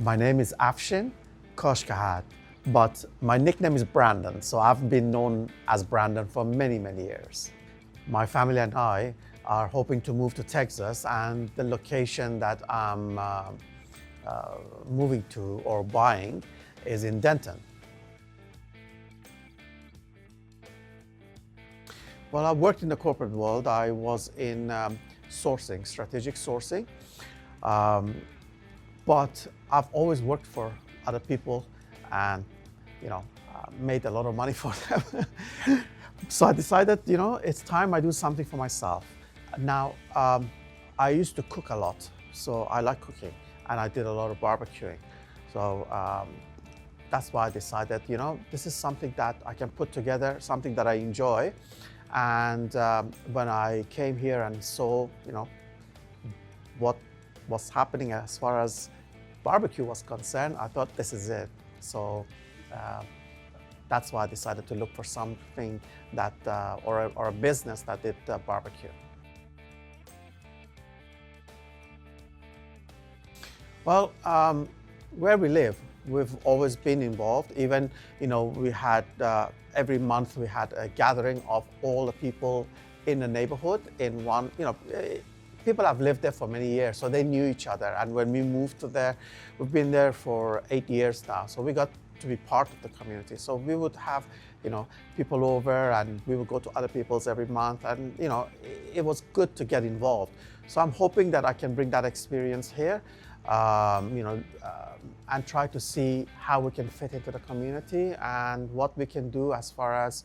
My name is Afshin Khoshkhahad, but my nickname is Brandon, so I've been known as Brandon for many, many years. My family and I are hoping to move to Texas, and the location that I'm moving to or buying is in Denton. Well, I worked in the corporate world. I was in sourcing, strategic sourcing. But I've always worked for other people and, made a lot of money for them. So I decided, it's time I do something for myself. Now, I used to cook a lot, so I like cooking, and I did a lot of barbecuing. So that's why I decided, this is something that I can put together, something that I enjoy. And when I came here and saw, what was happening as far as barbecue was concerned, I thought this is it. So that's why I decided to look for something that, or a business that did barbecue. Well, where we live, we've always been involved. Even, we had, every month we had a gathering of all the people in the neighborhood in one, people have lived there for many years, so they knew each other. And when we moved to there, we've been there for 8 years now. So we got to be part of the community. So we would have, people over, and we would go to other people's every month. And, it was good to get involved. So I'm hoping that I can bring that experience here, and try to see how we can fit into the community and what we can do as far as,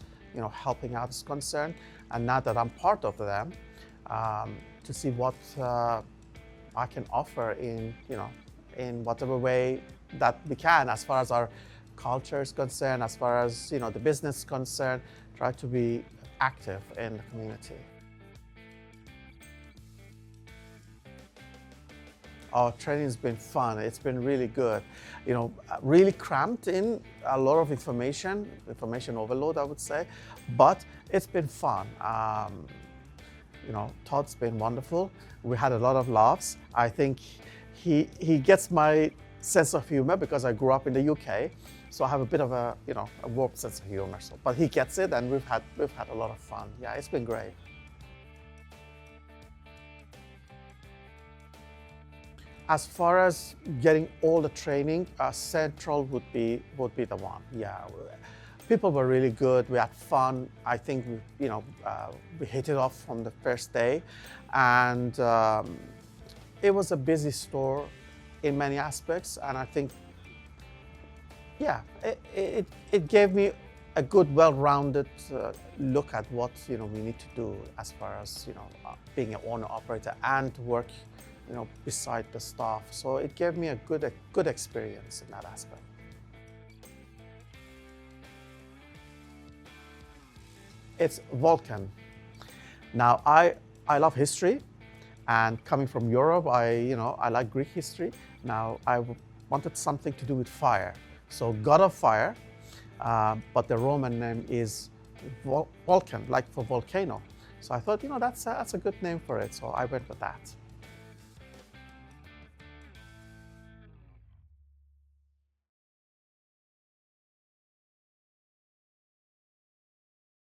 helping out is concerned. And now that I'm part of them, to see what I can offer in, in whatever way that we can, as far as our culture is concerned, as far as, the business is concerned, try to be active in the community. Our training has been fun. It's been really good. Really cramped in a lot of information overload, I would say, but it's been fun. Todd's been wonderful. We had a lot of laughs. I think he gets my sense of humor because I grew up in the UK, so I have a bit of a warped sense of humor. So, but he gets it, and we've had a lot of fun. Yeah, it's been great. As far as getting all the training, Central would be the one. Yeah, people were really good. We had fun. I think we hit it off from the first day, and it was a busy store in many aspects. And I think, yeah, it gave me a good, well-rounded look at what we need to do as far as being an owner-operator and to work beside the staff. So it gave me a good experience in that aspect. It's Vulcan. Now, I love history, and coming from Europe, I like Greek history. Now, I wanted something to do with fire. So God of Fire, but the Roman name is Vulcan, like for volcano. So I thought, that's a good name for it. So I went with that.